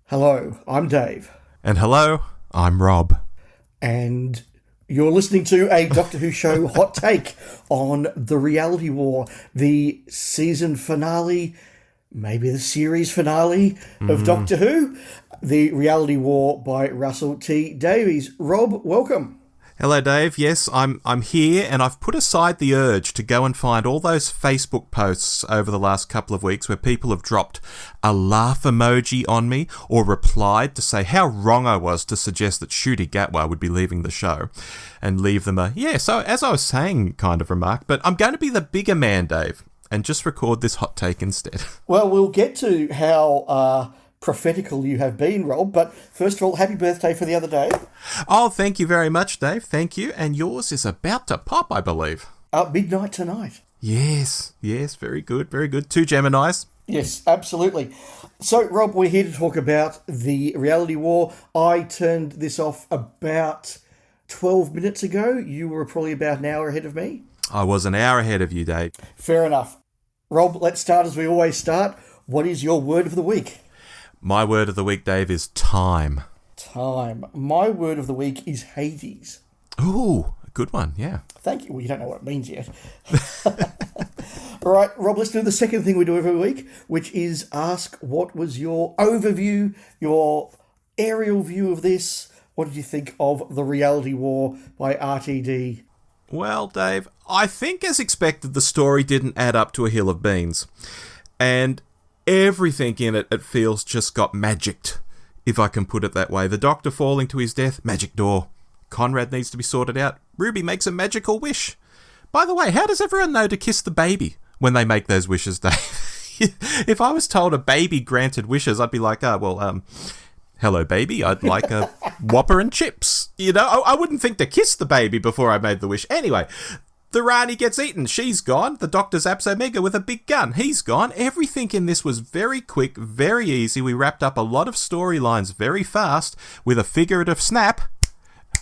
Hello, I'm Dave. And hello, I'm Rob. And you're listening to a Doctor Who show hot take on The Reality War, the season finale, maybe the series finale of Doctor Who, The Reality War by Russell T Davies. Rob, welcome. Hello, Dave. Yes, I'm here, and I've put aside the urge to go and find all those Facebook posts over the last couple of weeks where people have dropped a laugh emoji on me or replied to say how wrong I was to suggest that Ncuti Gatwa would be leaving the show, and leave them so as I was saying kind of remark, but I'm going to be the bigger man, Dave, and just record this hot take instead. Well, we'll get to how prophetical you have been, Rob, but first of all, happy birthday for the other day. Oh, thank you very much, Dave. Thank you. And yours is about to pop, I believe. Midnight tonight. Yes, very good, very good. 2 Geminis. Yes, absolutely. So, Rob, we're here to talk about The Reality War. I turned this off about 12 minutes ago. You were probably about an hour ahead of me. I was an hour ahead of you, Dave. Fair enough. Rob, let's start as we always start. What is your word of the week? My word of the week, Dave, is time. Time. My word of the week is Hades. Ooh, a good one, yeah. Thank you. Well, you don't know what it means yet. All right, Rob, let's do the second thing we do every week, which is ask what was your overview, your aerial view of this. What did you think of The Reality War by RTD? Well, Dave, I think as expected the story didn't add up to a hill of beans. And everything in it feels just got magicked, if I can put it that way. The Doctor falling to his death, magic door. Conrad needs to be sorted out. Ruby makes a magical wish. By the way, how does everyone know to kiss the baby when they make those wishes, Dave? If I was told a baby granted wishes, I'd be like, hello, baby, I'd like a Whopper and chips. You know, I wouldn't think to kiss the baby before I made the wish. Anyway, the Rani gets eaten. She's gone. The Doctor zaps Omega with a big gun. He's gone. Everything in this was very quick, very easy. We wrapped up a lot of storylines very fast with a figurative snap.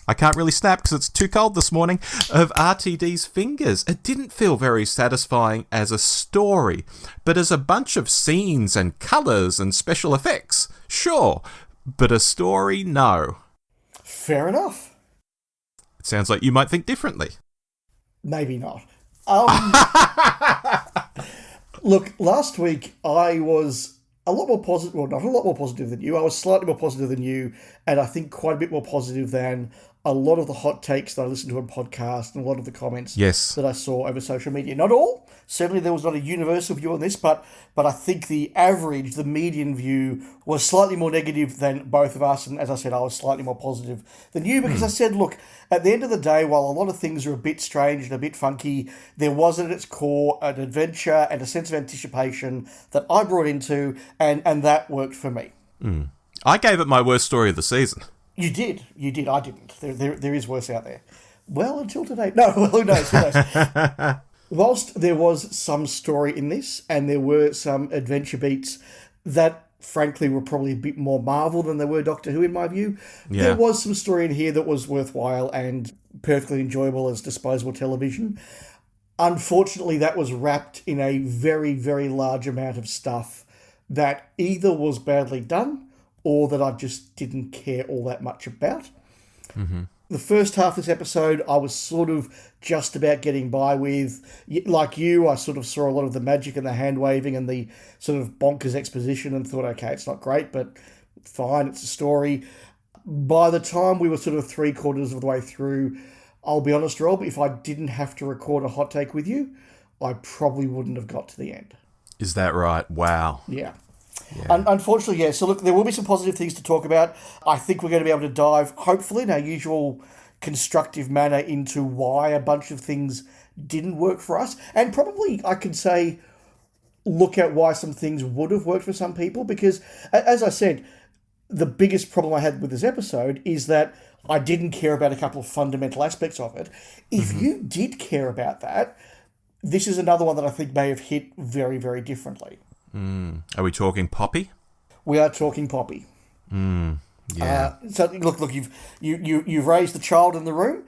I can't really snap because it's too cold this morning, of RTD's fingers. It didn't feel very satisfying as a story, but as a bunch of scenes and colours and special effects, sure. But a story, no. Fair enough. It sounds like you might think differently. Maybe not. Look, last week I was a lot more positive, well, not a lot more positive than you. I was slightly more positive than you, and I think quite a bit more positive than a lot of the hot takes that I listened to on podcast and a lot of the comments that I saw over social media. Not all. Certainly there was not a universal view on this, but I think the average, the median view was slightly more negative than both of us. And as I said, I was slightly more positive than you because I said, look, at the end of the day, while a lot of things are a bit strange and a bit funky, there was at its core an adventure and a sense of anticipation that I brought into, and that worked for me. I gave it my worst story of the season. You did. I didn't. There is worse out there. Well, until today. No, well, who knows? Whilst there was some story in this, and there were some adventure beats that, frankly, were probably a bit more Marvel than they were Doctor Who, in my view, there was some story in here that was worthwhile and perfectly enjoyable as disposable television. Unfortunately, that was wrapped in a very, very large amount of stuff that either was badly done or that I just didn't care all that much about. Mm-hmm. The first half of this episode, I was sort of just about getting by with. Like you, I sort of saw a lot of the magic and the hand-waving and the sort of bonkers exposition and thought, okay, it's not great, but fine, it's a story. By the time we were sort of 3/4 of the way through, I'll be honest, Rob, if I didn't have to record a hot take with you, I probably wouldn't have got to the end. Is that right? Wow. Yeah. Unfortunately, yeah. So look, there will be some positive things to talk about. I think we're going to be able to dive, hopefully, in our usual constructive manner into why a bunch of things didn't work for us. And probably, I could say, look at why some things would have worked for some people. Because, as I said, the biggest problem I had with this episode is that I didn't care about a couple of fundamental aspects of it. If you did care about that, this is another one that I think may have hit very, very differently. Are we talking Poppy? We are talking Poppy. Yeah. So look, you've raised the child in the room.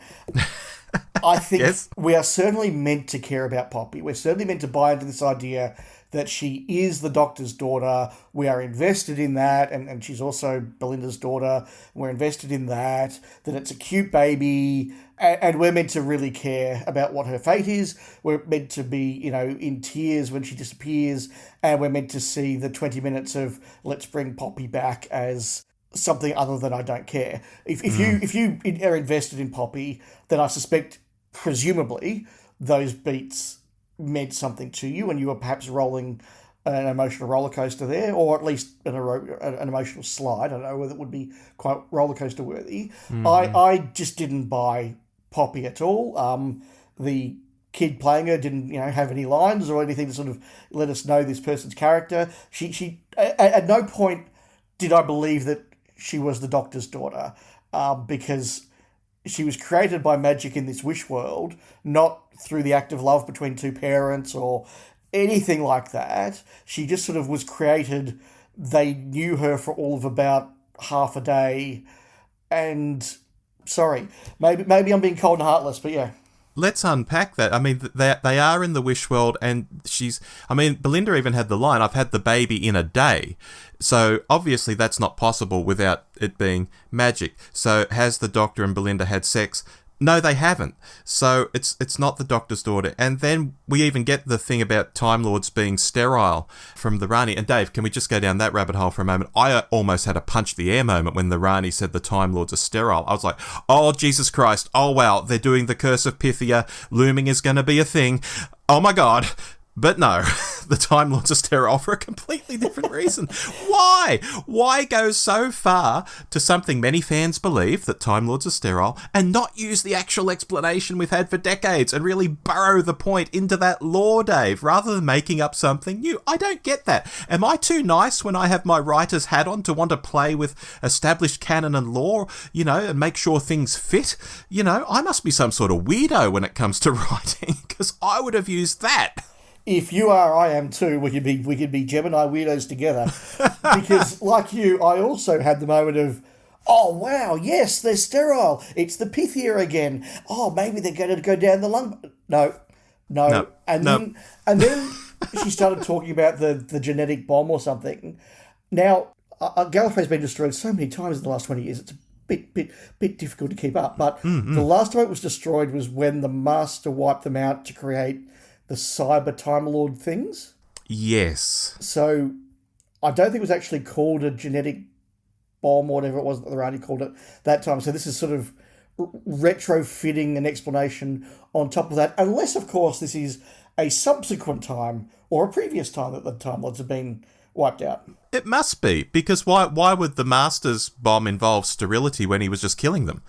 I think Yes. we are certainly meant to care about Poppy. We're certainly meant to buy into this idea that she is the Doctor's daughter. We are invested in that, and she's also Belinda's daughter. We're invested in that it's a cute baby, and we're meant to really care about what her fate is. We're meant to be, in tears when she disappears, and we're meant to see the 20 minutes of let's bring Poppy back as something other than I don't care. If you are invested in Poppy, then I suspect, presumably, those beats meant something to you, and you were perhaps rolling an emotional roller coaster there, or at least an emotional slide. I don't know whether it would be quite roller coaster worthy. I just didn't buy Poppy at all. The kid playing her didn't, have any lines or anything to sort of let us know this person's character. She at no point did I believe that she was the Doctor's daughter, because she was created by magic in this wish world, not through the act of love between two parents or anything like that. She just sort of was created. They knew her for all of about half a day, and sorry, maybe I'm being cold and heartless, but yeah. Let's unpack that. I mean, they are in the wish world, and Belinda even had the line, I've had the baby in a day. So obviously that's not possible without it being magic. So has the Doctor and Belinda had sex? No, they haven't. So it's not the Doctor's daughter. And then we even get the thing about Time Lords being sterile from the Rani. And Dave, can we just go down that rabbit hole for a moment? I almost had a punch the air moment when the Rani said the Time Lords are sterile. I was like, oh, Jesus Christ. Oh, wow. They're doing the Curse of Pythia. Looming is going to be a thing. Oh, my God. But no, the Time Lords are sterile for a completely different reason. Why? Why go so far to something many fans believe, that Time Lords are sterile, and not use the actual explanation we've had for decades and really burrow the point into that lore, Dave, rather than making up something new? I don't get that. Am I too nice when I have my writer's hat on to want to play with established canon and lore, and make sure things fit? I must be some sort of weirdo when it comes to writing, because I would have used that. If you are, I am too. We could be Gemini weirdos together. Because, like you, I also had the moment of, oh wow, yes, they're sterile. It's the Pythia again. Oh, maybe they're going to go down the lung. No. And then she started talking about the genetic bomb or something. Now, Gallifrey's been destroyed so many times in the last 20 years. It's a bit difficult to keep up. But the last time it was destroyed was when the Master wiped them out to create the cyber Time Lord things. Yes. So I don't think it was actually called a genetic bomb or whatever it was that the Rani called it that time. So this is sort of retrofitting an explanation on top of that. Unless, of course, this is a subsequent time or a previous time that the Time Lords have been wiped out. It must be, because why would the Master's bomb involve sterility when he was just killing them?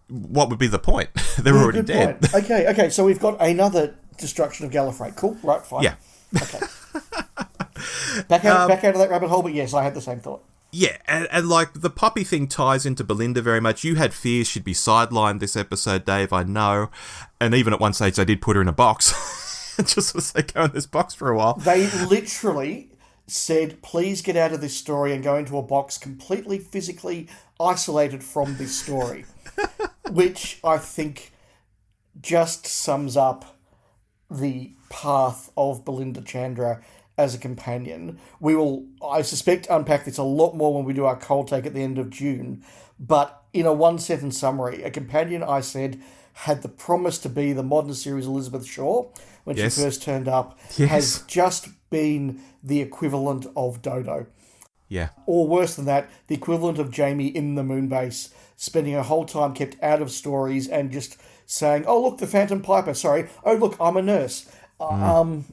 What would be the point? They're already dead. Point. Okay, so we've got another destruction of Gallifrey. Cool, right, fine. Yeah. Okay. Back out of that rabbit hole, but yes, I had the same thought. Yeah, and like the Poppy thing ties into Belinda very much. You had fears she'd be sidelined this episode, Dave, I know. And even at one stage they did put her in a box. Just to say, go in this box for a while. They literally said, please get out of this story and go into a box completely physically isolated from this story. Which I think just sums up the path of Belinda Chandra as a companion. We will, I suspect, unpack this a lot more when we do our cold take at the end of June. But in a one-sentence summary, a companion, I said, had the promise to be the modern series Elizabeth Shaw when she first turned up, has just been the equivalent of Dodo. Yeah. Or worse than that, the equivalent of Jamie in the Moonbase, spending her whole time kept out of stories and just saying, oh, look, the Phantom Piper, sorry. Oh, look, I'm a nurse. And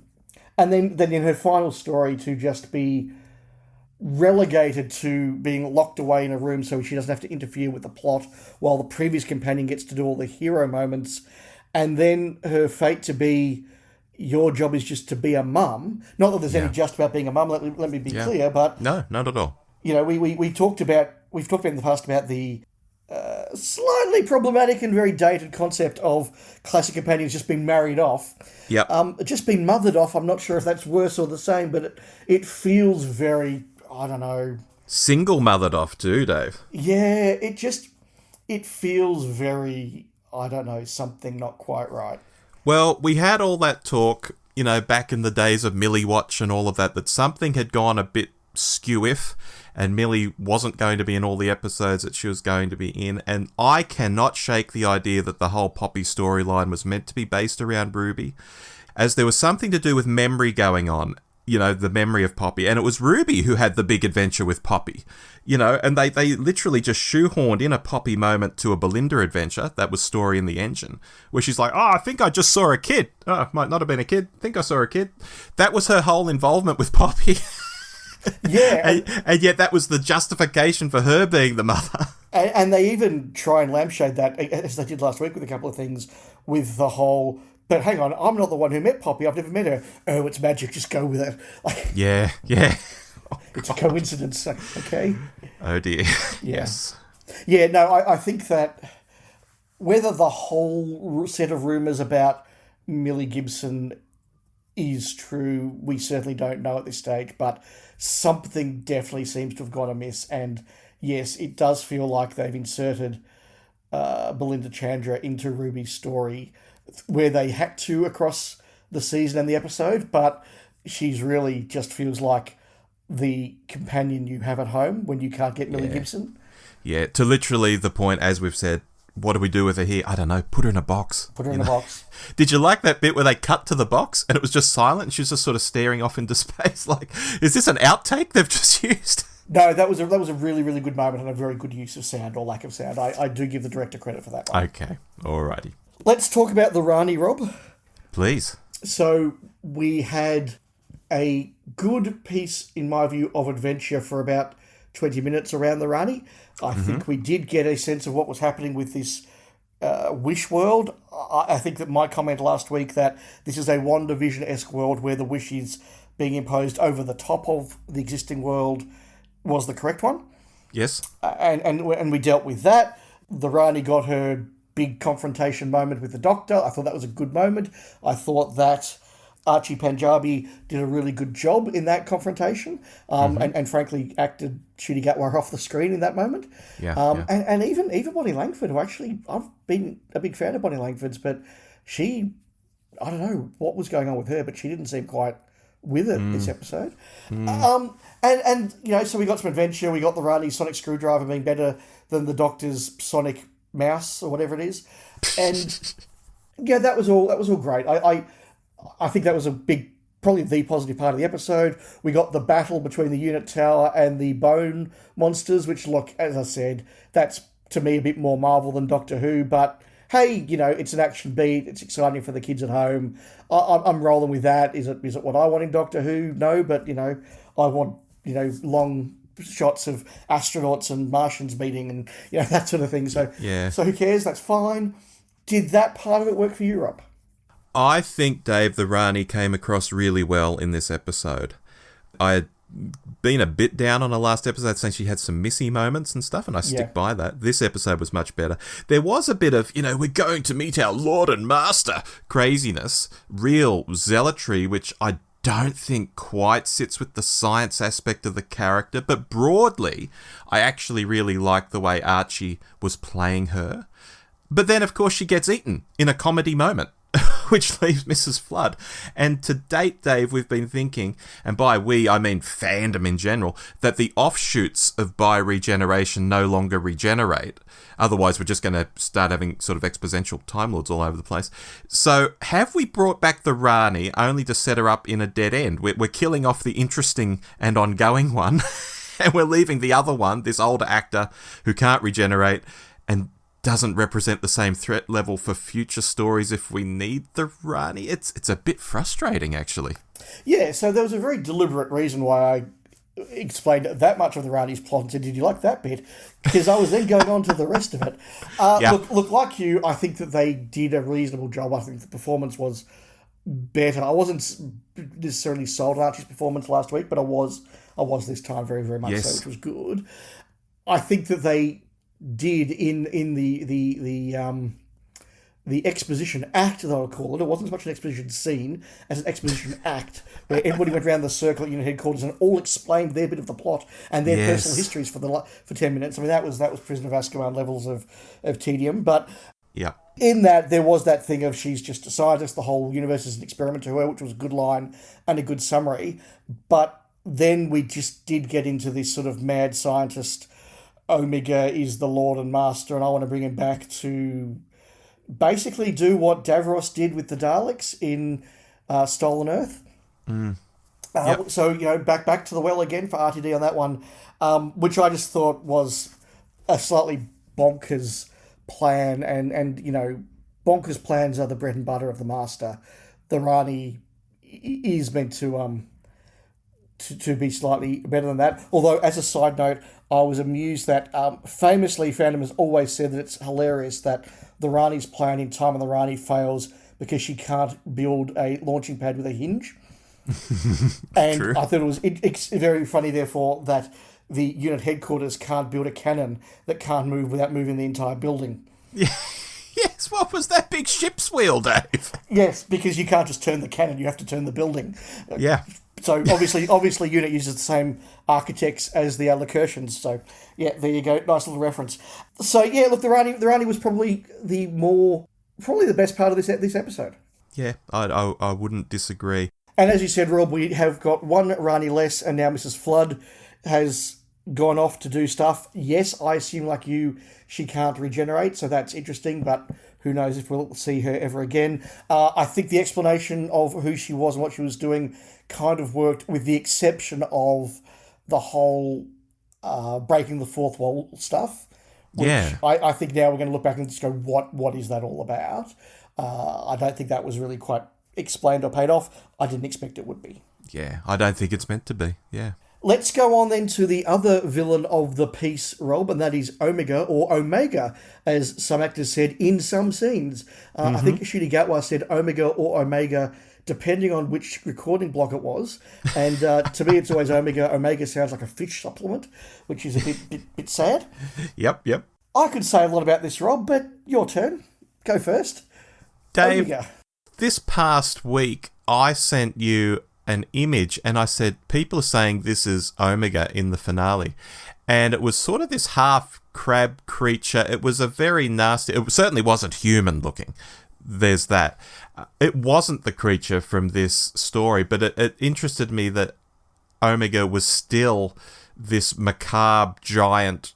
then in her final story to just be relegated to being locked away in a room so she doesn't have to interfere with the plot while the previous companion gets to do all the hero moments. And then her fate to be, your job is just to be a mum. Not that there's any just about being a mum, let me be clear, but... No, not at all. We've talked about in the past about the slightly problematic and very dated concept of classic companions just being married off. Yep. Just being mothered off, I'm not sure if that's worse or the same, but it feels very, I don't know... Single mothered off too, Dave. Yeah, it feels very, I don't know, something not quite right. Well, we had all that talk back in the days of Millie Watch and all of that something had gone a bit skew-if, and Millie wasn't going to be in all the episodes that she was going to be in, and I cannot shake the idea that the whole Poppy storyline was meant to be based around Ruby, as there was something to do with memory going on, the memory of Poppy, and it was Ruby who had the big adventure with Poppy, and they literally just shoehorned in a Poppy moment to a Belinda adventure, that was Story in the Engine, where she's like, I think I just saw a kid, might not have been a kid, think I saw a kid. That was her whole involvement with Poppy. Yeah. and yet that was the justification for her being the mother. And they even try and lampshade that, as they did last week with a couple of things, with the whole, but hang on, I'm not the one who met Poppy, I've never met her. Oh, it's magic, just go with it. Yeah. It's a coincidence, okay? Oh dear. Yes. Yeah, no, I think that whether the whole set of rumours about Millie Gibson is true, we certainly don't know at this stage, but something definitely seems to have gone amiss, and yes, it does feel like they've inserted Belinda Chandra into Ruby's story where they had to across the season and the episode, but she's really just feels like the companion you have at home when you can't get Millie Gibson. Yeah, to literally the point, as we've said, what do we do with her here? I don't know. Put her in a box. Put her in a box. Did you like that bit where they cut to the box and it was just silent and she was just sort of staring off into space? Like, is this an outtake they've just used? No, that was a really, really good moment and a very good use of sound or lack of sound. I do give the director credit for that one. Okay. Alrighty. Let's talk about the Rani, Rob. Please. So we had a good piece, in my view, of adventure for about 20 minutes around the Rani. I think we did get a sense of what was happening with this Wish world. I think that my comment last week that this is a WandaVision-esque world where the Wish is being imposed over the top of the existing world was the correct one. Yes. And we dealt with that. The Rani got her big confrontation moment with the Doctor. I thought that was a good moment. I thought that Archie Panjabi did a really good job in that confrontation, and frankly acted Shooty Gatwa off the screen in that moment. And even Bonnie Langford, who actually I've been a big fan of Bonnie Langford's, but she, I don't know what was going on with her, but she didn't seem quite with it this episode. And so we got some adventure. We got the Rani sonic screwdriver being better than the Doctor's sonic mouse or whatever it is, and yeah, that was all great. I think that was probably the positive part of the episode. We got the battle between the unit tower and the bone monsters, which, look, as I said, that's to me a bit more Marvel than Doctor Who, but hey, it's an action beat, it's exciting for the kids at home. I'm rolling with that. Is it what I want in Doctor Who? No, but, I want, long shots of astronauts and Martians meeting and, that sort of thing. So, So who cares? That's fine. Did that part of it work for you, Rob? I think, Dave, the Rani came across really well in this episode. I had been a bit down on the last episode saying she had some missy moments and stuff, and I stick by that. This episode was much better. There was a bit of, we're going to meet our Lord and Master craziness, real zealotry, which I don't think quite sits with the science aspect of the character, but broadly, I actually really like the way Archie was playing her. But then, of course, she gets eaten in a comedy moment, which leaves Mrs. Flood. And to date, Dave, we've been thinking, and by we, I mean fandom in general, that the offshoots of bi-regeneration no longer regenerate. Otherwise, we're just going to start having sort of exponential Time Lords all over the place. So, have we brought back the Rani only to set her up in a dead end? We're killing off the interesting and ongoing one, and we're leaving the other one, this older actor who can't regenerate, and doesn't represent the same threat level for future stories if we need the Rani. It's a bit frustrating, actually. Yeah, so there was a very deliberate reason why I explained that much of the Rani's plot and said, did you like that bit? Because I was then going on to the rest of it. Look, like you, I think that they did a reasonable job. I think the performance was better. I wasn't necessarily sold on Archie's performance last week, but I was this time very, very much so, which was good. I think that they did in the exposition act that I would call it. It wasn't so much an exposition scene as an exposition act where everybody went around the circle at unit headquarters and all explained their bit of the plot and their personal histories for 10 minutes. I mean, that was Prisoner of Azkaban levels of tedium. But Yeah. In that, there was that thing of she's just a scientist, the whole universe is an experiment to her, which was a good line and a good summary. But then we just did get into this sort of mad scientist, Omega is the Lord and Master, and I want to bring him back to basically do what Davros did with the Daleks in Stolen Earth. Yep. So, back to the well again for RTD on that one, which I just thought was a slightly bonkers plan, and bonkers plans are the bread and butter of the Master. The Rani is meant to be slightly better than that. Although, as a side note, I was amused that famously Fandom has always said that it's hilarious that the Rani's plan in Time of the Rani fails because she can't build a launching pad with a hinge. And True. I thought it's very funny, therefore, that the unit headquarters can't build a cannon that can't move without moving the entire building. Yes, what was that big ship's wheel, Dave? Yes, because you can't just turn the cannon, you have to turn the building. Yeah. So obviously unit uses the same architects as the Lacertians. So yeah, there you go. Nice little reference. So yeah, look, the Rani was probably the best part of this episode. Yeah, I wouldn't disagree. And as you said, Rob, we have got one Rani less, and now Mrs. Flood has gone off to do stuff. Yes, I assume, like you, she can't regenerate, so that's interesting, but who knows if we'll see her ever again. I think the explanation of who she was and what she was doing kind of worked, with the exception of the whole breaking the fourth wall stuff. Which Yeah. I think now we're going to look back and just go, what is that all about? I don't think that was really quite explained or paid off. I didn't expect it would be. Yeah, I don't think it's meant to be. Yeah. Let's go on then to the other villain of the piece, Rob, and that is Omega, or Omega, as some actors said in some scenes. I think Ncuti Gatwa said Omega or Omega, depending on which recording block it was. And to me, it's always Omega. Omega sounds like a fish supplement, which is a bit sad. Yep. I could say a lot about this, Rob, but your turn. Go first. Dave, Omega. this past week, I sent you an image and I said, people are saying this is Omega in the finale. And it was sort of this half crab creature. It was a very nasty, it certainly wasn't human looking. There's that. It wasn't the creature from this story, but it interested me that Omega was still this macabre giant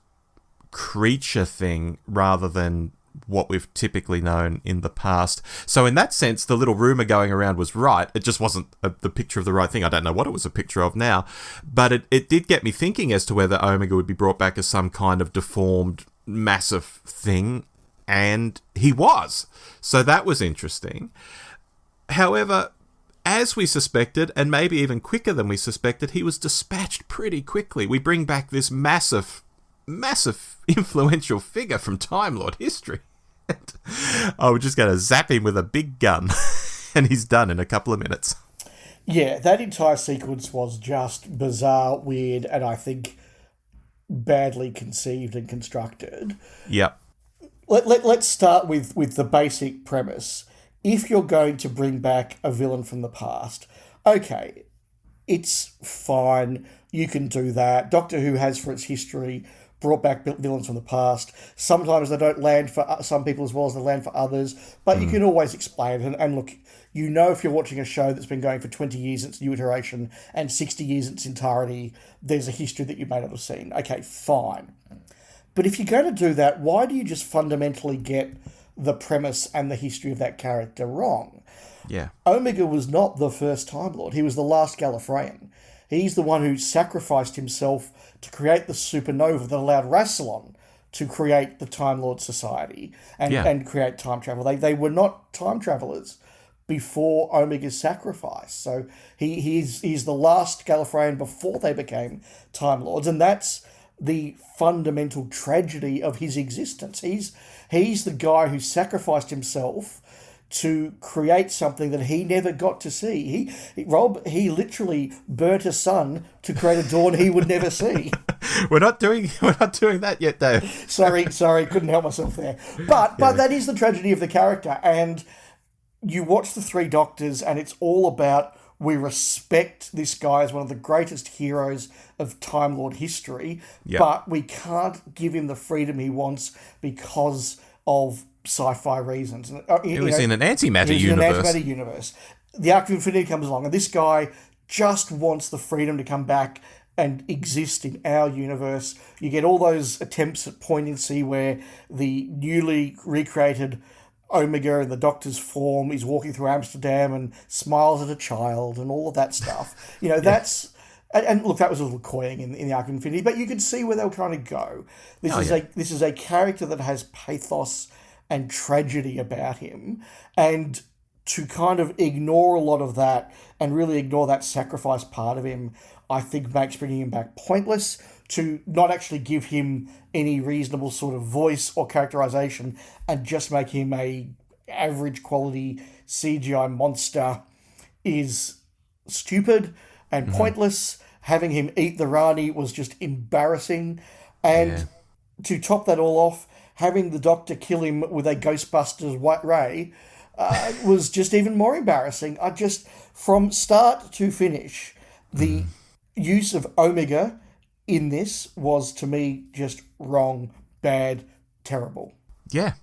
creature thing rather than what we've typically known in the past. So in that sense, the little rumour going around was right. It just wasn't the picture of the right thing. I don't know what it was a picture of now. But it did get me thinking as to whether Omega would be brought back as some kind of deformed, massive thing. And he was. So that was interesting. However, as we suspected, and maybe even quicker than we suspected, he was dispatched pretty quickly. We bring back this massive influential figure from Time Lord history. We're just going to zap him with a big gun and he's done in a couple of minutes. Yeah, that entire sequence was just bizarre, weird, and I think badly conceived and constructed. Yep. Let's start with the basic premise. If you're going to bring back a villain from the past, okay, it's fine. You can do that. Doctor Who has, for its history, brought back villains from the past. Sometimes they don't land for some people as well as they land for others, but you can always explain it. And look, you know, if you're watching a show that's been going for 20 years in its new iteration and 60 years in its entirety, there's a history that you may not have seen. Okay, fine. But if you're going to do that, why do you just fundamentally get the premise and the history of that character wrong? Yeah. Omega was not the first Time Lord. He was the last Gallifreyan. He's the one who sacrificed himself to create the supernova that allowed Rassilon to create the Time Lord Society and create time travel. They were not time travelers before Omega's sacrifice. So he's the last Gallifreyan before they became Time Lords, and that's the fundamental tragedy of his existence. He's the guy who sacrificed himself to create something that he never got to see. He literally burnt a sun to create a dawn he would never see. We're not doing that yet, Dave. Sorry, couldn't help myself there. But that is the tragedy of the character. And you watch the Three Doctors, and it's all about, we respect this guy as one of the greatest heroes of Time Lord history, but we can't give him the freedom he wants because of sci-fi reasons. He was in an antimatter he was universe. in an antimatter universe. The Arc of Infinity comes along, and this guy just wants the freedom to come back and exist in our universe. You get all those attempts at poignancy where the newly recreated Omega in the Doctor's form is walking through Amsterdam and smiles at a child and all of that stuff. That's... And look, that was a little cloying in the Arc of Infinity, but you can see where they were trying to go. This is a character that has pathos and tragedy about him, and to kind of ignore a lot of that and really ignore that sacrifice part of him, I think makes bringing him back pointless. To not actually give him any reasonable sort of voice or characterization and just make him a average quality CGI monster is stupid and pointless. Having him eat the Rani was just embarrassing. And to top that all off, having the Doctor kill him with a Ghostbusters white ray was just even more embarrassing. From start to finish, the use of Omega in this was, to me, just wrong, bad, terrible. Yeah.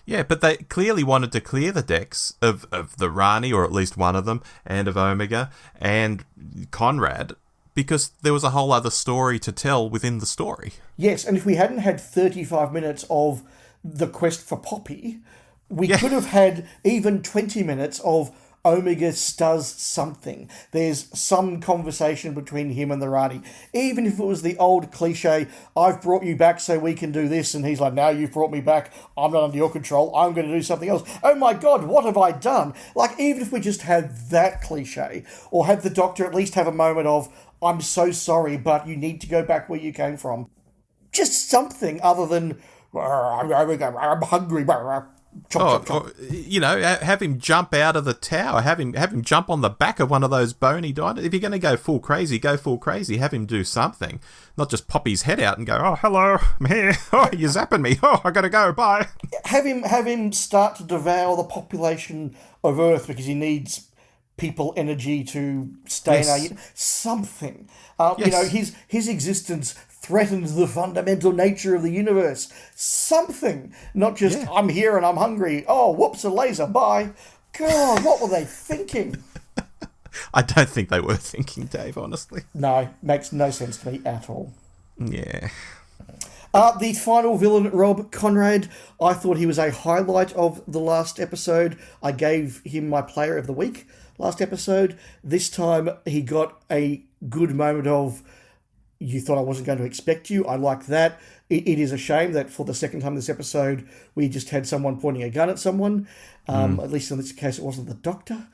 Yeah, but they clearly wanted to clear the decks of the Rani, or at least one of them, and of Omega, and Conrad, because there was a whole other story to tell within the story. Yes, and if we hadn't had 35 minutes of the quest for Poppy, we could have had even 20 minutes of Omega does something. There's some conversation between him and the Rani. Even if it was the old cliche, I've brought you back so we can do this, and he's like, now you've brought me back, I'm not under your control, I'm going to do something else. Oh my God, what have I done? Like, even if we just had that cliche, or had the Doctor at least have a moment of, I'm so sorry, but you need to go back where you came from. Just something other than, I'm hungry, chop, chop. Or, have him jump out of the tower. Have him jump on the back of one of those bony dinosaurs. If you're going to go full crazy, go full crazy. Have him do something. Not just pop his head out and go, oh, hello, I'm here. Oh, you're zapping me. Oh, I got to go. Bye. Have him start to devour the population of Earth because he needs people energy to stay in our... Something. His existence threatens the fundamental nature of the universe. Something. Not just, I'm here and I'm hungry. Oh, whoops, a laser. Bye. God, what were they thinking? I don't think they were thinking, Dave, honestly. No, makes no sense to me at all. Yeah. The final villain, Rob Conrad, I thought he was a highlight of the last episode. I gave him my player of the week last episode. This time he got a good moment of, you thought I wasn't going to expect you. I like that. It is a shame that for the second time this episode, we just had someone pointing a gun at someone. At least in this case, it wasn't the Doctor.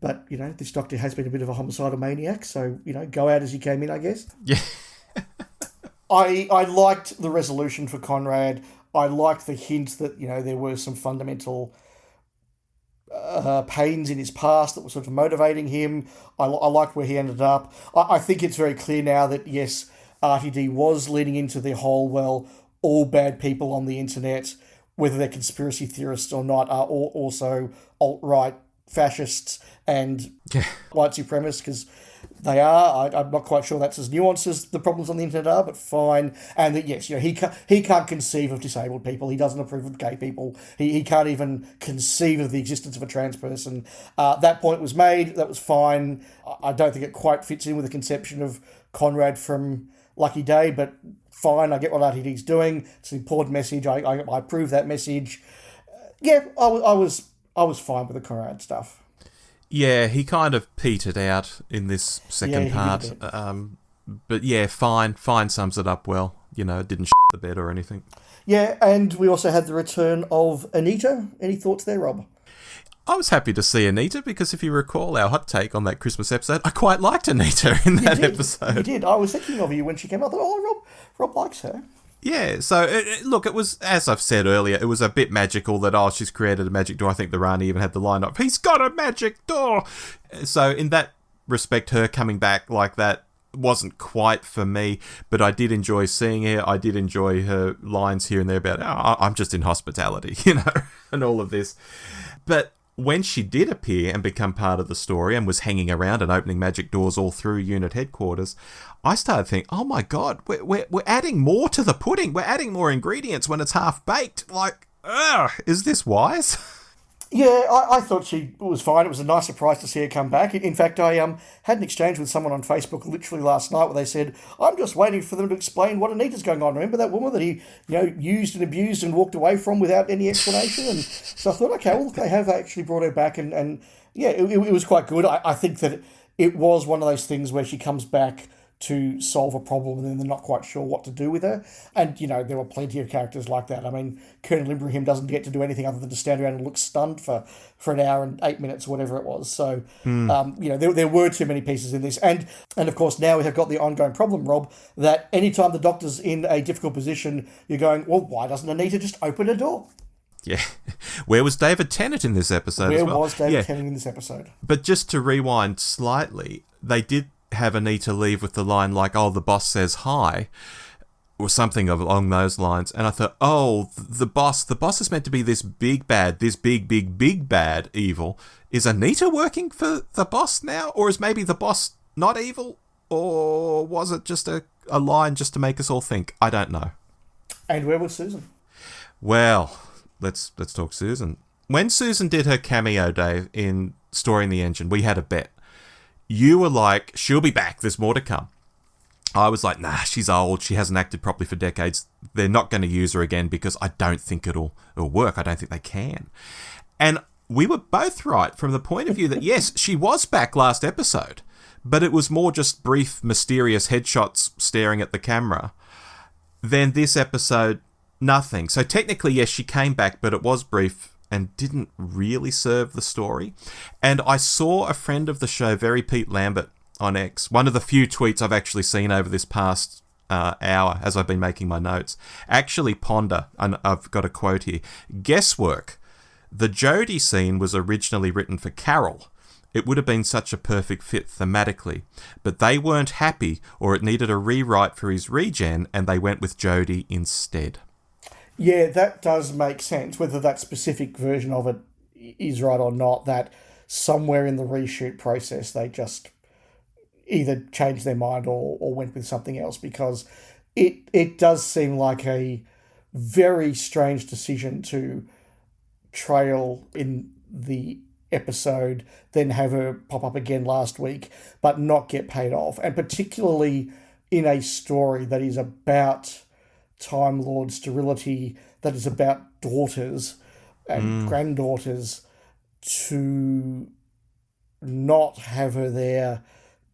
But, this Doctor has been a bit of a homicidal maniac. So, go out as he came in, I guess. Yeah. I liked the resolution for Conrad. I liked the hint that, there were some fundamental pains in his past that were sort of motivating him. I liked where he ended up. I think it's very clear now that, yes, RTD was leading into the whole, well, all bad people on the internet, whether they're conspiracy theorists or not, are also alt-right fascists and white supremacists, because they are. I'm not quite sure that's as nuanced as the problems on the internet are, but fine. And that, yes, he can't conceive of disabled people. He doesn't approve of gay people. He can't even conceive of the existence of a trans person. That point was made. That was fine. I don't think it quite fits in with the conception of Conrad from Lucky Day, but fine. I get what RTD's doing. It's an important message. I approve that message. I was fine with the Conrad stuff. Yeah, he kind of petered out in this second part. But yeah, fine sums it up well. It didn't the bed or anything. Yeah, and we also had the return of Anita. Any thoughts there, Rob? I was happy to see Anita because if you recall our hot take on that Christmas episode, I quite liked Anita in that episode. You did. I was thinking of you when she came out. I thought, Rob likes her. Yeah, so look, it was, as I've said earlier, it was a bit magical that, she's created a magic door. I think the Rani even had the line up, he's got a magic door! So in that respect, her coming back like that wasn't quite for me, but I did enjoy seeing her. I did enjoy her lines here and there about, I'm just in hospitality, and all of this. But when she did appear and become part of the story and was hanging around and opening magic doors all through unit headquarters, I started thinking, oh my God, we're adding more to the pudding. We're adding more ingredients when it's half baked. Like, Is this wise? Yeah, I thought she was fine. It was a nice surprise to see her come back. In fact, I had an exchange with someone on Facebook literally last night where they said, I'm just waiting for them to explain what Anita's going on. Remember that woman that he used and abused and walked away from without any explanation? And so I thought, okay, well, they have actually brought her back. And yeah, it was quite good. I think that it was one of those things where she comes back to solve a problem and then they're not quite sure what to do with her. And, there were plenty of characters like that. I mean, Colonel Ibrahim doesn't get to do anything other than to stand around and look stunned for an hour and 8 minutes or whatever it was. So, there were too many pieces in this. And of course, now we have got the ongoing problem, Rob, that anytime the Doctor's in a difficult position, you're going, well, why doesn't Anita just open a door? Yeah. Where was David Tennant in this episode as well? Where was David Tennant in this episode? But just to rewind slightly, they did have Anita leave with the line like, oh, the boss says hi, or something along those lines. And I thought, oh, the boss is meant to be this big bad, this big bad evil. Is Anita working for the boss now? Or is maybe the boss not evil? Or was it just a line just to make us all think? I don't know. And where was Susan? Well, let's talk Susan. When Susan did her cameo, Dave, in Storing the Engine, we had a bet. You were like, she'll be back, there's more to come. I was like, nah, she's old, she hasn't acted properly for decades. They're not going to use her again because I don't think it'll work. I don't think they can. And we were both right from the point of view that, yes, she was back last episode, but it was more just brief, mysterious headshots staring at the camera. Then this episode, nothing. So technically, yes, she came back, but it was brief and didn't really serve the story. And I saw a friend of the show, Very Pete Lambert, on X, one of the few tweets I've actually seen over this past hour as I've been making my notes, actually ponder, and I've got a quote here, guesswork. The Jodie scene was originally written for Carol. It would have been such a perfect fit thematically, but they weren't happy or it needed a rewrite for his regen and they went with Jodie instead. Yeah, that does make sense, whether that specific version of it is right or not, that somewhere in the reshoot process they just either changed their mind or went with something else, because it does seem like a very strange decision to trail in the episode, then have her pop up again last week, but not get paid off. And particularly in a story that is about Time Lord sterility, that is about daughters and granddaughters, to not have her there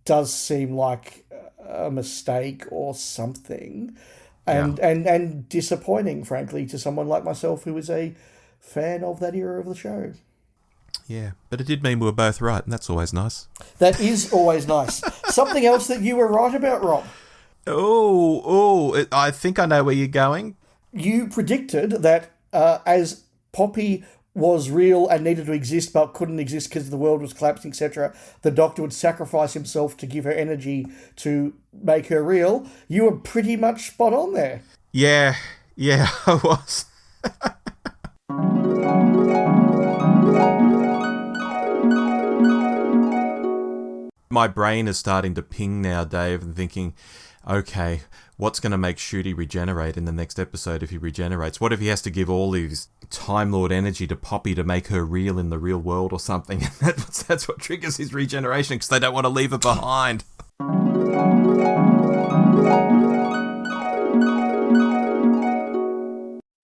does seem like a mistake or something, and disappointing, frankly, to someone like myself who is a fan of that era of the show. Yeah, but it did mean we were both right, and that's always nice. That is always nice. Something else that you were right about, Rob. I think I know where you're going. You predicted that as Poppy was real and needed to exist but couldn't exist because the world was collapsing, etc., the Doctor would sacrifice himself to give her energy to make her real. You were pretty much spot on there. Yeah, I was. My brain is starting to ping now, Dave, and thinking, okay, what's going to make Ncuti regenerate in the next episode if he regenerates? What if he has to give all his Time Lord energy to Poppy to make her real in the real world or something? And that's what triggers his regeneration, because they don't want to leave her behind.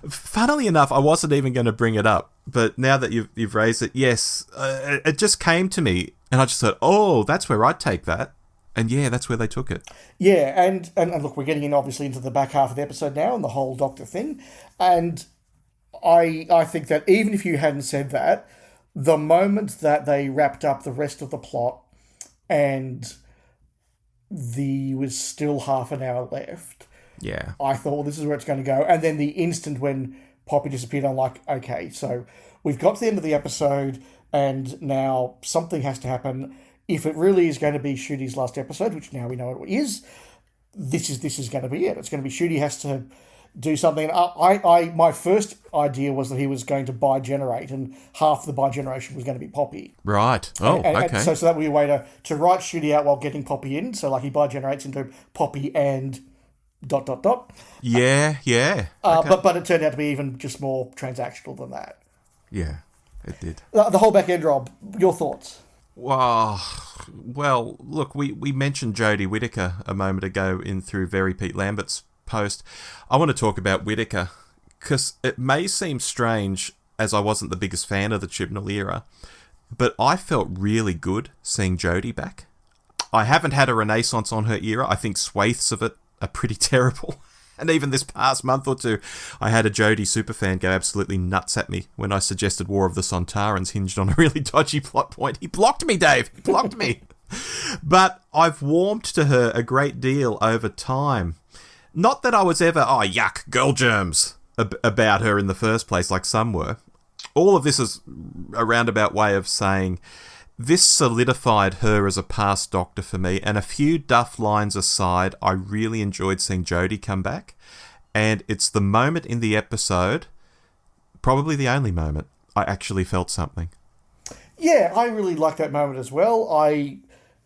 Funnily enough, I wasn't even going to bring it up, but now that you've raised it, yes, it just came to me, and I just thought, oh, that's where I'd take that. And yeah, that's where they took it. Yeah, and look, we're getting obviously into the back half of the episode now and the whole Doctor thing. And I think that even if you hadn't said that, the moment that they wrapped up the rest of the plot and there was still half an hour left, yeah, I thought, well, this is where it's going to go. And then the instant when Poppy disappeared, I'm like, okay, so we've got to the end of the episode and now something has to happen. If it really is going to be Ncuti's last episode, which now we know it is, this is going to be it. It's going to be Ncuti has to do something. My first idea was that he was going to bi-generate, and half the bi-generation was going to be Poppy. Right. Oh, okay. And so that would be a way to write Ncuti out while getting Poppy in. So like he bi-generates into Poppy and dot dot dot. Yeah. Okay. But it turned out to be even just more transactional than that. Yeah, it did. The whole back end, Rob, your thoughts? Well, look, we mentioned Jodie Whittaker a moment ago through Very Pete Lambert's post. I want to talk about Whittaker because it may seem strange, as I wasn't the biggest fan of the Chibnall era, but I felt really good seeing Jodie back. I haven't had a renaissance on her era. I think swathes of it are pretty terrible. And even this past month or two, I had a Jodie superfan go absolutely nuts at me when I suggested War of the Sontarans hinged on a really dodgy plot point. He blocked me, Dave. He blocked me. But I've warmed to her a great deal over time. Not that I was ever, yuck, girl germs, about her in the first place, like some were. All of this is a roundabout way of saying this solidified her as a past Doctor for me, and a few duff lines aside, I really enjoyed seeing Jodie come back, and it's the moment in the episode, probably the only moment, I actually felt something. Yeah, I really like that moment as well. I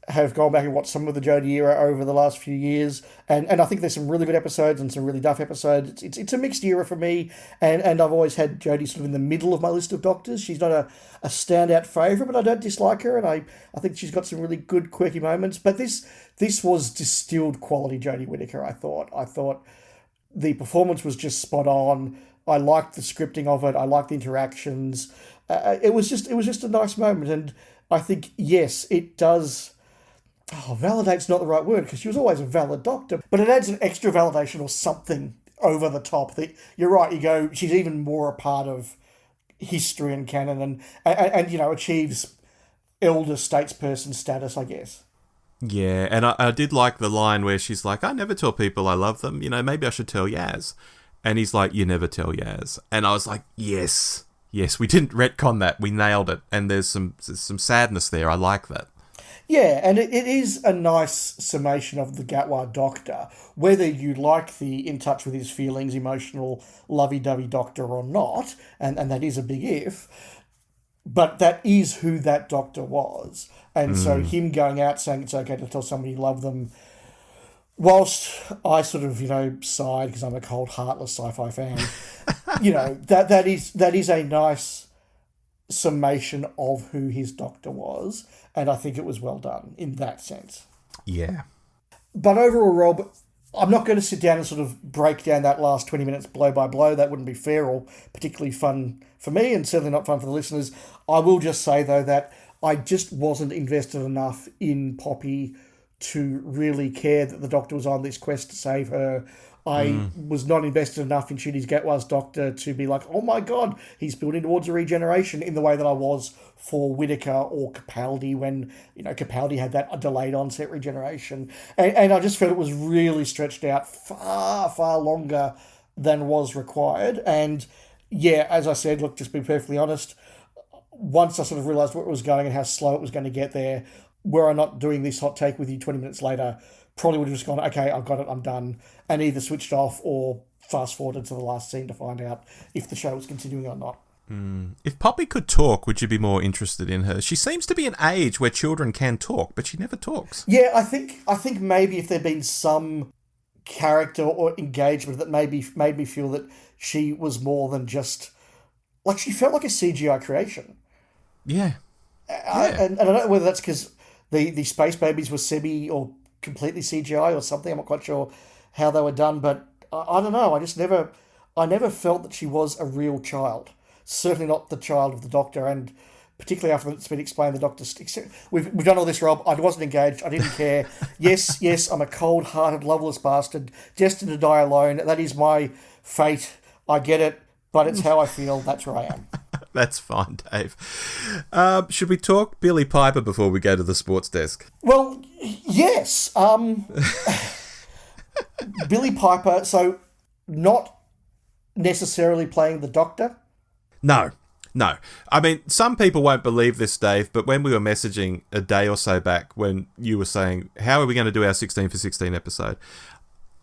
have gone back and watched some of the Jodie era over the last few years, and I think there's some really good episodes and some really duff episodes. It's a mixed era for me, and I've always had Jodie sort of in the middle of my list of Doctors. She's not a standout favourite, but I don't dislike her, and I think she's got some really good, quirky moments. But this was distilled quality Jodie Whittaker, I thought the performance was just spot on. I liked the scripting of it. I liked the interactions. It was just a nice moment, and I think, yes, it does... validate's not the right word, because she was always a valid Doctor, but it adds an extra validation or something over the top that you're right, you go, she's even more a part of history and canon and achieves elder statesperson status, I guess. Yeah, and I did like the line where she's like, I never tell people I love them, maybe I should tell Yaz. And he's like, you never tell Yaz. And I was like, yes, we didn't retcon that, we nailed it, and there's some sadness there, I like that. Yeah, and it is a nice summation of the Gatwa Doctor, whether you like the in touch with his feelings, emotional, lovey-dovey Doctor or not, and that is a big if, but that is who that Doctor was. And so him going out saying it's okay to tell somebody you love them, whilst I sort of, sighed because I'm a cold, heartless sci-fi fan, that is a nice summation of who his Doctor was, and I think it was well done in that sense. Yeah. But overall, Rob, I'm not going to sit down and sort of break down that last 20 minutes blow by blow. That wouldn't be fair or particularly fun for me, and certainly not fun for the listeners. I will just say, though, that I just wasn't invested enough in Poppy to really care that the Doctor was on this quest to save her. I was not invested enough in Ncuti Gatwa's Doctor to be like, oh my God, he's building towards a regeneration in the way that I was for Whittaker or Capaldi when, Capaldi had that delayed onset regeneration. And I just felt it was really stretched out far, far longer than was required. And yeah, as I said, look, just be perfectly honest, once I sort of realised where it was going and how slow it was going to get there, were I not doing this hot take with you 20 minutes later, probably would have just gone, okay, I've got it, I'm done, and either switched off or fast-forwarded to the last scene to find out if the show was continuing or not. If Poppy could talk, would you be more interested in her? She seems to be an age where children can talk, but she never talks. Yeah, I think maybe if there'd been some character or engagement that maybe made me feel that she was more than just... Like, she felt like a CGI creation. Yeah. And I don't know whether that's because the space babies were semi or completely CGI or something. I'm not quite sure how they were done, but I don't know. I never felt that she was a real child. Certainly not the child of the Doctor, and particularly after it's been explained, the Doctor... We've done all this, Rob. I wasn't engaged. I didn't care. Yes, I'm a cold-hearted, loveless bastard, destined to die alone. That is my fate. I get it, but it's how I feel. That's where I am. That's fine, Dave. Should we talk Billy Piper before we go to the sports desk? Well, yes. Billy Piper, so not necessarily playing the Doctor? No. I mean, some people won't believe this, Dave, but when we were messaging a day or so back when you were saying, how are we going to do our 16 for 16 episode?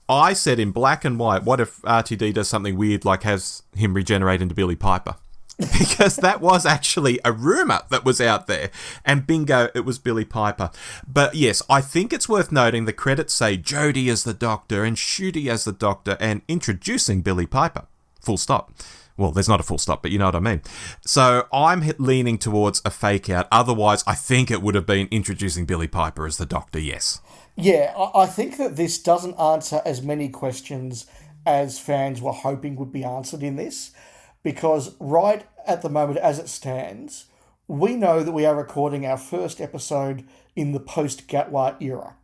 I said in black and white, what if RTD does something weird like has him regenerate into Billy Piper? because that was actually a rumour that was out there. And bingo, it was Billy Piper. But yes, I think it's worth noting the credits say Jodie as the Doctor and Shooty as the Doctor and introducing Billy Piper. Full stop. Well, there's not a full stop, but you know what I mean. So I'm leaning towards a fake out. Otherwise, I think it would have been introducing Billy Piper as the Doctor, yes. Yeah, I think that this doesn't answer as many questions as fans were hoping would be answered in this, because right at the moment, as it stands, we know that we are recording our first episode in the post-Gatwa era.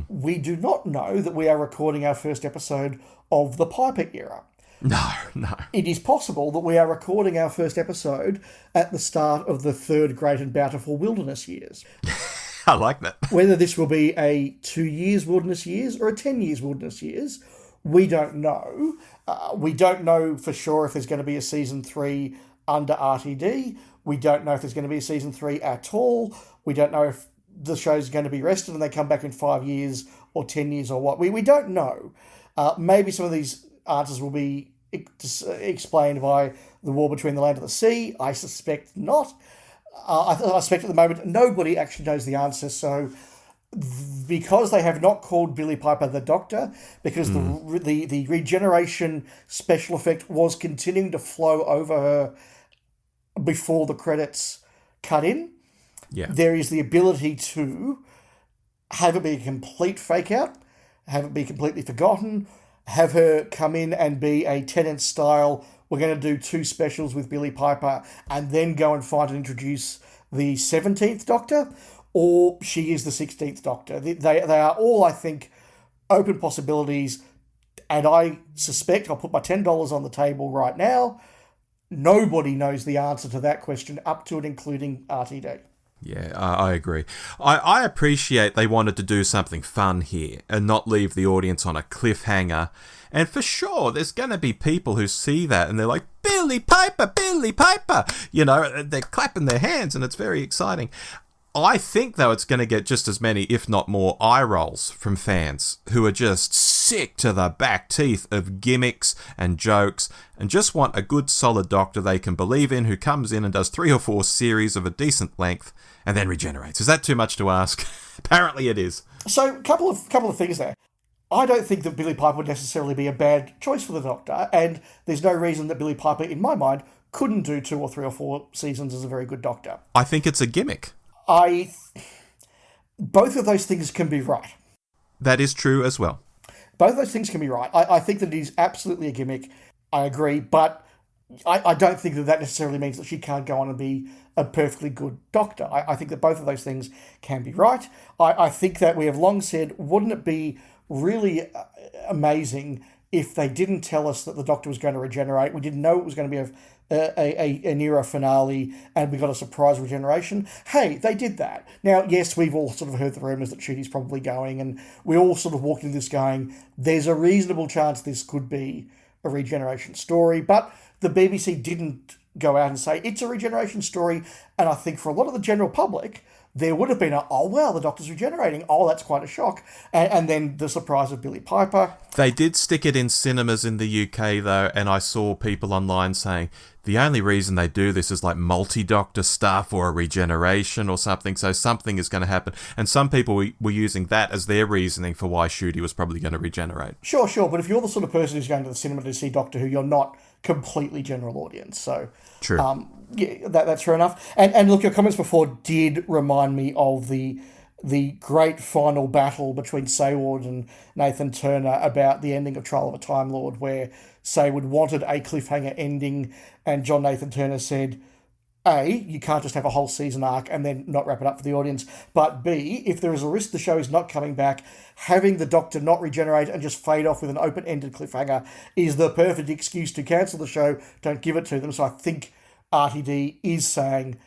We do not know that we are recording our first episode of the Piper era. No. It is possible that we are recording our first episode at the start of the third great and bountiful wilderness years. I like that. Whether this will be a 2 years wilderness years or a 10 years wilderness years, we don't know. We don't know for sure if there's going to be a season 3 under RTD. We don't know if there's going to be a season 3 at all. We don't know if the show's going to be rested and they come back in 5 years or 10 years or what. We don't know. Maybe some of these answers will be explained by the war between the land and the sea. I suspect not. I suspect at the moment nobody actually knows the answer. So because they have not called Billy Piper the Doctor, because the regeneration special effect was continuing to flow over her before the credits cut in, there is the ability to have it be a complete fake out, have it be completely forgotten, have her come in and be a Tennant style, we're going to do 2 specials with Billy Piper and then go and find and introduce the 17th Doctor, or she is the 16th Doctor. They are all, I think, open possibilities, and I suspect, I'll put my $10 on the table right now, nobody knows the answer to that question up to and including RTD. Yeah, I agree. I appreciate they wanted to do something fun here and not leave the audience on a cliffhanger. And for sure, there's going to be people who see that and they're like, Billy Piper, Billy Piper! You know, they're clapping their hands and it's very exciting. I think, though, it's going to get just as many, if not more, eye rolls from fans who are just sick to the back teeth of gimmicks and jokes and just want a good, solid Doctor they can believe in who comes in and does 3 or 4 series of a decent length and then regenerates. Is that too much to ask? Apparently it is. So, couple of things there. I don't think that Billy Piper would necessarily be a bad choice for the Doctor, and there's no reason that Billy Piper, in my mind, couldn't do 2 or 3 or 4 seasons as a very good Doctor. I think it's a gimmick. Both of those things can be right. That is true as well. Both of those things can be right. I think that it is absolutely a gimmick. I agree, but I don't think that necessarily means that she can't go on and be a perfectly good Doctor. I think that both of those things can be right. I think that we have long said, wouldn't it be really amazing if they didn't tell us that the Doctor was going to regenerate? We didn't know it was going to be an era finale and we got a surprise regeneration. Hey, they did that. Now, yes, we've all sort of heard the rumours that Shooty's probably going, and we all sort of walked into this going, there's a reasonable chance this could be a regeneration story, but the BBC didn't go out and say it's a regeneration story, and I think for a lot of the general public, there would have been oh wow, the Doctor's regenerating, oh that's quite a shock, and then the surprise of Billy Piper. They did stick it in cinemas in the UK though, and I saw people online saying the only reason they do this is like multi-Doctor stuff or a regeneration or something, so something is going to happen. And some people were using that as their reasoning for why Shooty was probably going to regenerate. Sure, but if you're the sort of person who's going to the cinema to see Doctor Who, you're not completely general audience, so true. Yeah, that's fair enough. And look, your comments before did remind me of the great final battle between Sayward and Nathan Turner about the ending of Trial of a Time Lord, where Sayward wanted a cliffhanger ending, and John Nathan Turner said, A, you can't just have a whole season arc and then not wrap it up for the audience, but B, if there is a risk the show is not coming back, having the Doctor not regenerate and just fade off with an open-ended cliffhanger is the perfect excuse to cancel the show. Don't give it to them. So I think RTD is saying,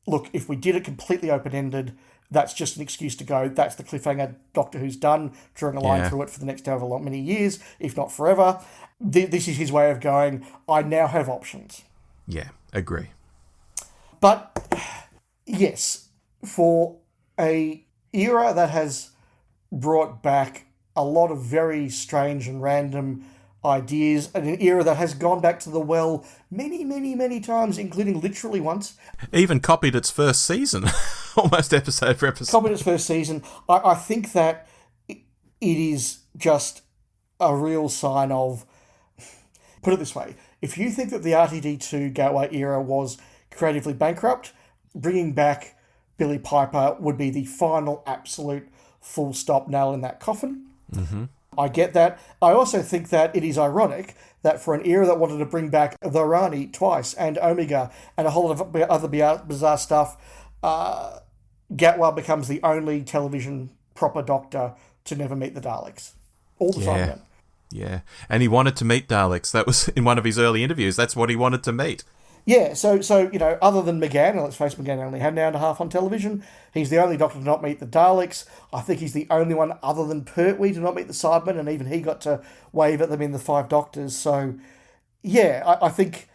look, if we did it completely open-ended, that's just an excuse to go, that's the cliffhanger Doctor Who's done, drawing a line through it for the next however many years, if not forever. This is his way of going, I now have options. Yeah, agree. But, yes, for a era that has brought back a lot of very strange and random ideas, and an era that has gone back to the well many, many, many times, including literally once. Even copied its first season, almost episode for episode. Copied its first season. I think that it is just a real sign of... Put it this way. If you think that the RTD2 Gateway era was creatively bankrupt, bringing back Billy Piper would be the final absolute full stop nail in that coffin. Mm-hmm. I get that. I also think that it is ironic that for an era that wanted to bring back the Rani twice and Omega and a whole lot of other bizarre stuff, Gatwa becomes the only television proper Doctor to never meet the Daleks. All the time then. Yeah, and he wanted to meet Daleks. That was in one of his early interviews. That's what he wanted to meet. Yeah, so other than McGann, and let's face it, McGann only had an hour and a half on television, he's the only Doctor to not meet the Daleks. I think he's the only one other than Pertwee to not meet the Cybermen, and even he got to wave at them in the Five Doctors. So, yeah, I think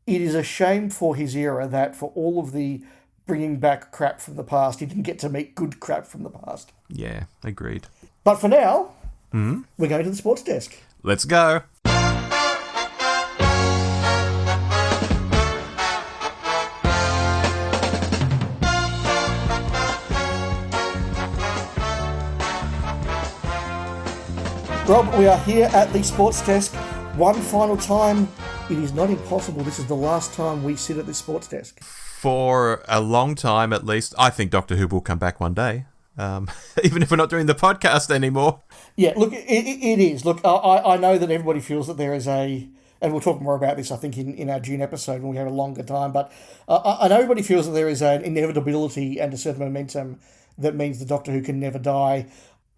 it is a shame for his era that for all of the bringing back crap from the past, he didn't get to meet good crap from the past. Yeah, agreed. But for now, we're going to the sports desk. Let's go. Rob, we are here at the sports desk one final time. It is not impossible. This is the last time we sit at this sports desk. For a long time, at least. I think Doctor Who will come back one day, even if we're not doing the podcast anymore. Yeah, look, it is. Look, I know that everybody feels that there is a... And we'll talk more about this, I think, in our June episode when we have a longer time. But I know everybody feels that there is an inevitability and a certain momentum that means the Doctor Who can never die.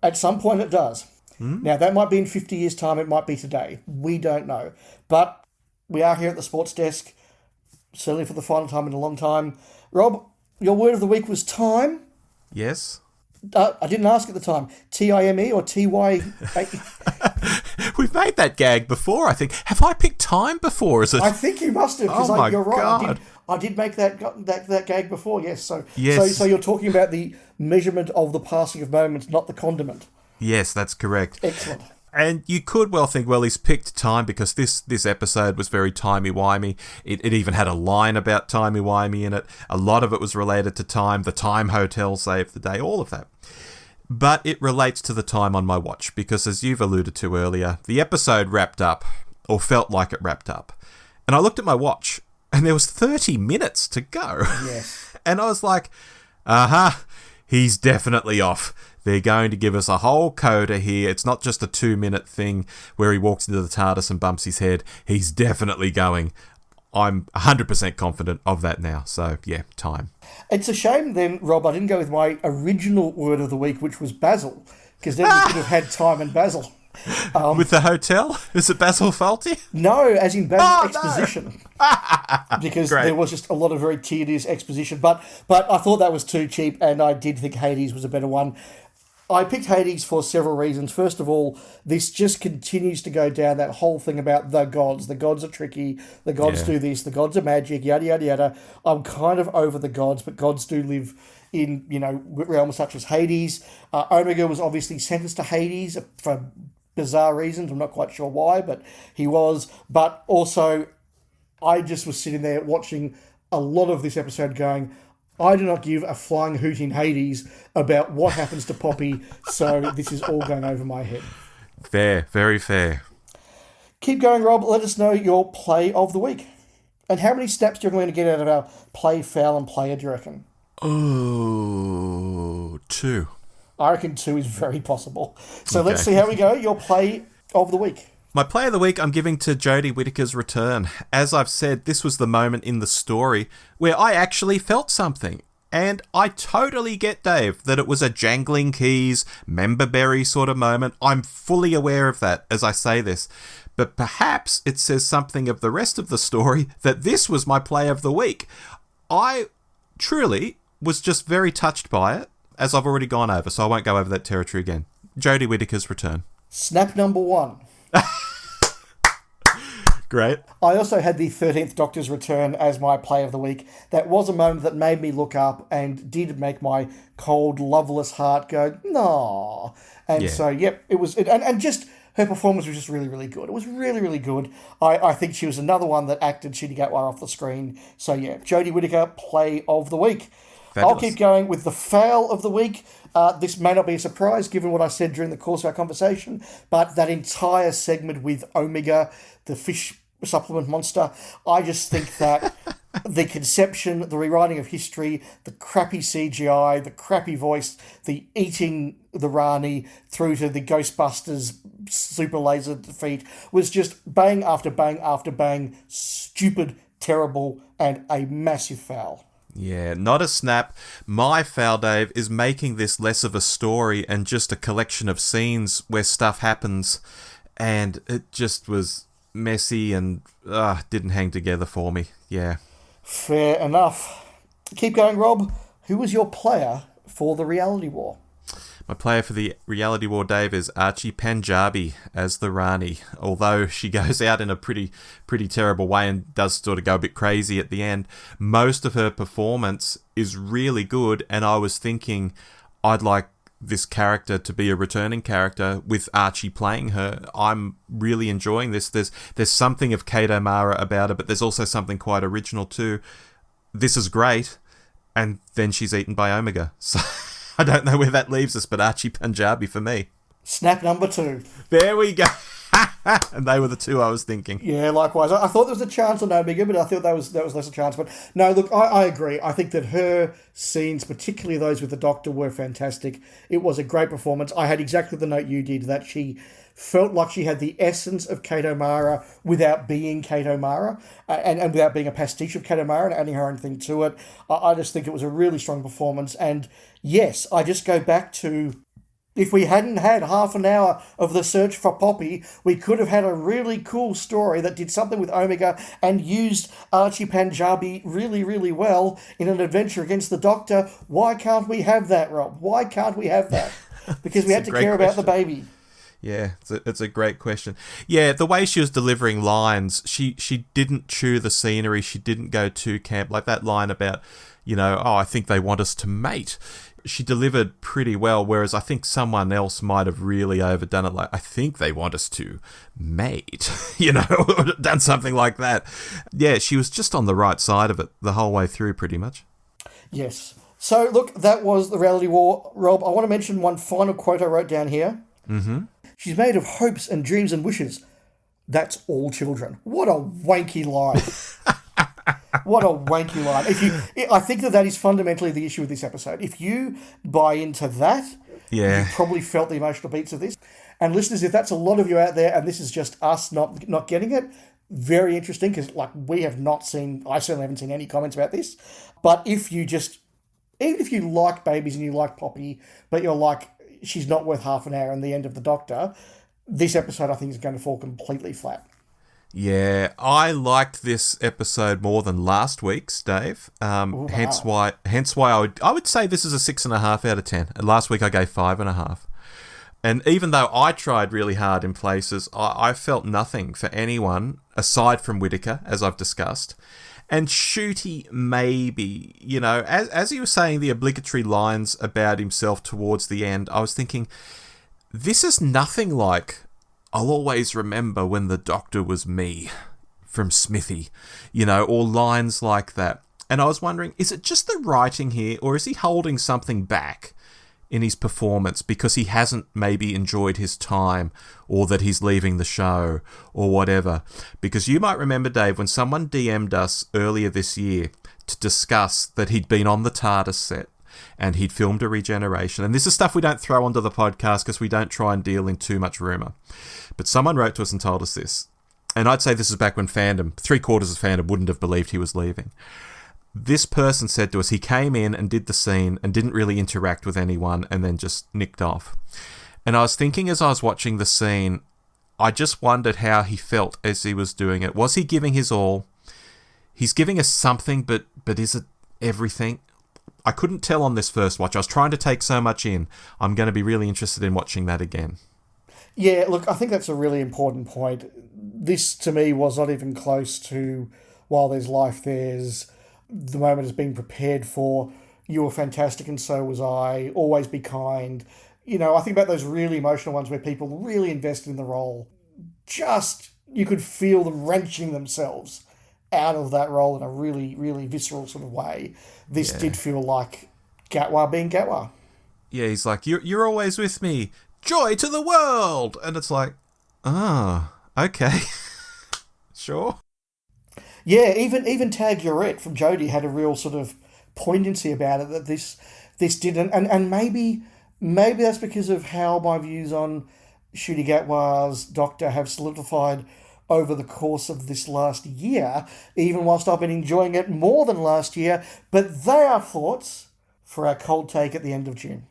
At some point it does. Now, that might be in 50 years' time, it might be today. We don't know. But we are here at the sports desk, certainly for the final time in a long time. Rob, your word of the week was time. Yes. I didn't ask at the time. T-I-M-E or T-Y... We've made that gag before, I think. Have I picked time before? Is it? I think you must have, because you're right. God. I did make that gag before, yes. So you're talking about the measurement of the passing of moments, not the condiment. Yes, that's correct. Excellent. And you could well think, well, he's picked time because this episode was very timey-wimey. It even had a line about timey-wimey in it. A lot of it was related to time. The Time Hotel saved the day, all of that. But it relates to the time on my watch because, as you've alluded to earlier, the episode wrapped up, or felt like it wrapped up. And I looked at my watch, and there was 30 minutes to go. Yes. And I was like, he's definitely off. They're going to give us a whole coda here. It's not just a 2-minute thing where he walks into the TARDIS and bumps his head. He's definitely going. I'm 100% confident of that now. So, yeah, time. It's a shame then, Rob, I didn't go with my original word of the week, which was Basil, because then we could have had time and Basil. With the hotel? Is it Basil Fawlty? No, as in Basil exposition. No. Because Great. there was just a lot of very tedious exposition. But I thought that was too cheap, and I did think Hades was a better one. I picked Hades for several reasons. First of all, this just continues to go down that whole thing about the gods. The gods are tricky. The gods do this. The gods are magic. Yada, yada, yada. I'm kind of over the gods, but gods do live in, realms such as Hades. Omega was obviously sentenced to Hades for bizarre reasons. I'm not quite sure why, but he was. But also, I just was sitting there watching a lot of this episode going, I do not give a flying hoot in Hades about what happens to Poppy, so this is all going over my head. Fair, very fair. Keep going, Rob. Let us know your play of the week. And how many snaps do you reckon we're going to get out of our play, foul, and player, do you reckon? Oh, 2. I reckon 2 is very possible. So Let's see how we go. Your play of the week. My play of the week I'm giving to Jodie Whittaker's return. As I've said, this was the moment in the story where I actually felt something. And I totally get, Dave, that it was a jangling keys, member berry sort of moment. I'm fully aware of that as I say this. But perhaps it says something of the rest of the story that this was my play of the week. I truly was just very touched by it, as I've already gone over, so I won't go over that territory again. Jodie Whittaker's return. Snap number 1. Great. I also had the 13th Doctor's return as my play of the week. That was a moment that made me look up and did make my cold, loveless heart go, no. And so, yep, it was... And just her performance was just really, really good. It was really, really good. I think she was another one that acted Chitty Gatwa off the screen. So yeah, Jodie Whittaker, play of the week. Fabulous. I'll keep going with the fail of the week. This may not be a surprise given what I said during the course of our conversation, but that entire segment with Omega, the fish supplement monster, I just think that the conception, the rewriting of history, the crappy CGI, the crappy voice, the eating the Rani through to the Ghostbusters super laser defeat was just bang after bang after bang, stupid, terrible, and a massive foul. Yeah, not a snap. My foul, Dave, is making this less of a story and just a collection of scenes where stuff happens, and it just was messy and didn't hang together for me. Yeah. Fair enough. Keep going, Rob. Who was your player for the reality war? My player for the reality war, Dave, is Archie Panjabi as the Rani. Although she goes out in a pretty terrible way and does sort of go a bit crazy at the end, most of her performance is really good, and I was thinking I'd like this character to be a returning character with Archie playing her. I'm really enjoying this. There's something of Kate O'Mara about her, but there's also something quite original too. This is great, and then she's eaten by Omega. So I don't know where that leaves us, but Archie Panjabi for me. Snap number 2. There we go. And they were the two I was thinking. Yeah, likewise. I thought there was a chance on Omega, but I thought that was less a chance. But no, look, I agree. I think that her scenes, particularly those with the Doctor, were fantastic. It was a great performance. I had exactly the note you did, that she felt like she had the essence of Kate O'Mara without being Kate O'Mara, and without being a pastiche of Kate O'Mara and adding her own thing to it. I just think it was a really strong performance. And yes, I just go back to, if we hadn't had half an hour of the search for Poppy, we could have had a really cool story that did something with Omega and used Archie Panjabi really, really well in an adventure against the Doctor. Why can't we have that, Rob? Why can't we have that? Because we had to care about the baby. Yeah, it's a great question. Yeah, the way she was delivering lines, she didn't chew the scenery. She didn't go too camp. Like that line about, I think they want us to mate. She delivered pretty well, whereas I think someone else might have really overdone it. Like, I think they want us to mate, done something like that. Yeah, she was just on the right side of it the whole way through, pretty much. Yes. So, look, that was the reality war. Rob, I want to mention one final quote I wrote down here. Mm-hmm. She's made of hopes and dreams and wishes. That's all children. What a wanky line. What a wanky line. I think that is fundamentally the issue with this episode. If you buy into that, yeah, you probably felt the emotional beats of this. And listeners, if that's a lot of you out there and this is just us not getting it, very interesting, because we have not seen, I certainly haven't seen any comments about this. But if you just, even if you like babies and you like Poppy, but you're like, she's not worth half an hour and the end of the Doctor, this episode I think is going to fall completely flat. Yeah, I liked this episode more than last week's, Dave. Ooh, hence why I would say this is a 6.5 out of 10. And last week I gave 5.5. And even though I tried really hard in places, I felt nothing for anyone aside from Whittaker, as I've discussed. And Shooty, maybe, as he was saying the obligatory lines about himself towards the end, I was thinking, this is nothing like I'll always remember when the Doctor was me from Smithy, or lines like that. And I was wondering, is it just the writing here, or is he holding something back in his performance because he hasn't maybe enjoyed his time, or that he's leaving the show, or whatever? Because you might remember, Dave, when someone DM'd us earlier this year to discuss that he'd been on the TARDIS set and he'd filmed a regeneration. And this is stuff we don't throw onto the podcast because we don't try and deal in too much rumour. But someone wrote to us and told us this. And I'd say this is back when fandom, 3/4 of fandom wouldn't have believed he was leaving. This person said to us he came in and did the scene and didn't really interact with anyone and then just nicked off. And I was thinking as I was watching the scene, I just wondered how he felt as he was doing it. Was he giving his all? He's giving us something, but is it everything? I couldn't tell on this first watch. I was trying to take so much in. I'm going to be really interested in watching that again. Yeah, look, I think that's a really important point. This, to me, was not even close to while there's life, there's the moment has been prepared for. You were fantastic and so was I. Always be kind. I think about those really emotional ones where people really invested in the role. Just, you could feel them wrenching themselves out of that role in a really, really visceral sort of way. This did feel like Gatwa being Gatwa. Yeah, he's like, you're always with me. Joy to the world! And it's like, okay. Sure. Yeah, even Tag Yurette from Jodie had a real sort of poignancy about it that this didn't. And maybe that's because of how my views on Ncuti Gatwa's Doctor have solidified over the course of this last year, even whilst I've been enjoying it more than last year. But they are thoughts for our cold take at the end of June.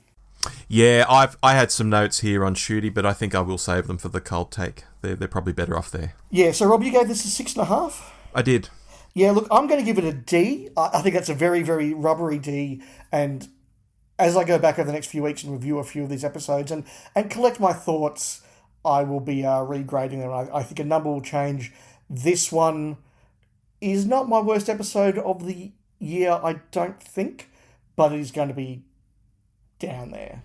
Yeah, I had some notes here on Ncuti, but I think I will save them for the cold take. They're probably better off there. Yeah, so Rob, you gave this a 6.5? I did. Yeah, look, I'm going to give it a D. I think that's a very, very rubbery D. And as I go back over the next few weeks and review a few of these episodes and collect my thoughts, I will be regrading them. I think a number will change. This one is not my worst episode of the year, I don't think, but it is going to be down there.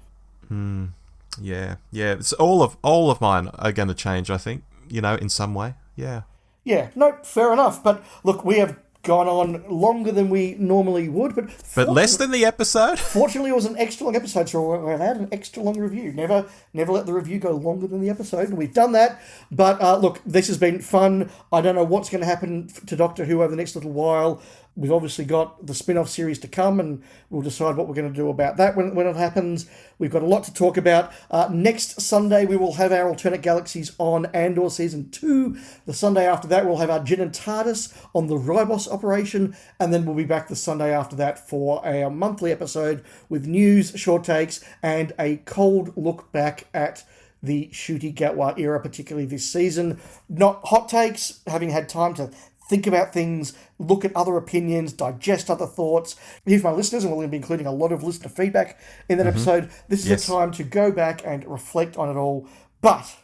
Yeah. It's all of mine are going to change, I think, in some way. Yeah. Yeah, no, fair enough. But look, we have gone on longer than we normally would, but less than the episode. Fortunately, it was an extra long episode, so we're allowed an extra long review. Never let the review go longer than the episode, and we've done that. But look, this has been fun. I don't know what's going to happen to Doctor Who over the next little while. We've obviously got the spin-off series to come, and we'll decide what we're going to do about that when it happens. We've got a lot to talk about. Next Sunday, we will have our Alternate Galaxies on Andor Season 2. The Sunday after that, we'll have our Jin and TARDIS on the Ribos operation, and then we'll be back the Sunday after that for our monthly episode with news, short takes, and a cold look back at the Ncuti Gatwa era, particularly this season. Not hot takes, having had time to think about things, look at other opinions, digest other thoughts. Here's my listeners, and we're going to be including a lot of listener feedback in that episode. This is a time to go back and reflect on it all. But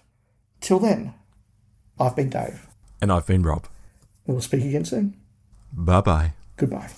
till then, I've been Dave. And I've been Rob. We'll speak again soon. Bye-bye. Goodbye.